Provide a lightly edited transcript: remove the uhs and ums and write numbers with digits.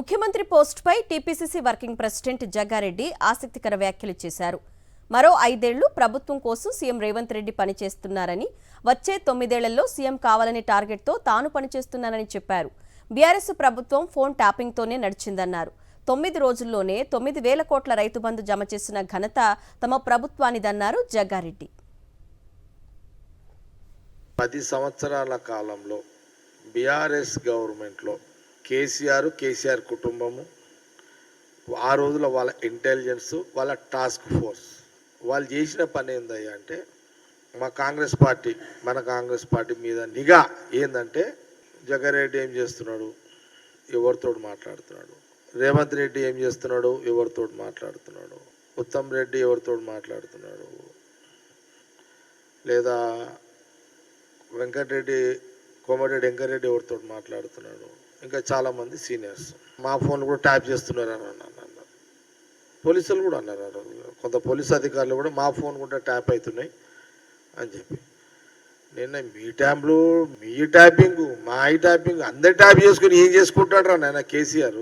ముఖ్యమంత్రి పోస్టుపై TPCC working president Jaggareddy ఆసక్తికర వ్యాఖ్యలు చేశారు. మరో 5 ఏళ్లు ప్రభుత్వం కోసం సీఎం రేవంత్ రెడ్డి పనిచేస్తున్నారని, వచ్చే 9 ఏళ్లలో సీఎం కావాలనే టార్గెట్తో తాను పనిచేస్తున్నానని చెప్పారు. బీఆర్ఎస్ ప్రభుత్వం ఫోన్ ట్యాపింగ్తోనే నడిచిందన్నారు. 9 రోజుల్లోనే 9,000 కోట్ల రైతు బంధు జమ చేసిన ఘనత తమ ప్రభుత్వానిదన్నారు జగ్గారెడ్డి. 10 సంవత్సరాల కాలంలో బీఆర్ఎస్ గవర్నమెంట్లో కేసీఆర్ కుటుంబము, ఆ రోజుల వాళ్ళ ఇంటెలిజెన్స్, వాళ్ళ టాస్క్ ఫోర్స్ వాళ్ళు చేసిన పని ఏందయ్యా అంటే, మన కాంగ్రెస్ పార్టీ మీద నిఘా ఏంటంటే, జగ్గారెడ్డి ఏం చేస్తున్నాడు, ఎవరితో మాట్లాడుతున్నాడు, రేవంత్ రెడ్డి ఏం చేస్తున్నాడు, ఎవరితో మాట్లాడుతున్నాడు, ఉత్తమ్ రెడ్డి ఎవరితో మాట్లాడుతున్నాడు, లేదా కోమటిరెడ్డి వెంకటరెడ్డి ఎవరితో మాట్లాడుతున్నాడు, ఇంకా చాలామంది సీనియర్స్ మా ఫోన్లు కూడా ట్యాప్ చేస్తున్నారు అని అన్నారు. పోలీసులు కూడా అన్నారు, కొంత పోలీస్ అధికారులు కూడా మా ఫోన్ కూడా ట్యాప్ అవుతున్నాయి అని చెప్పి. నిన్న మీ ట్యాపింగ్ అందరి ట్యాప్ చేసుకుని ఏం చేసుకుంటాడు రా నాయన కేసీఆర్.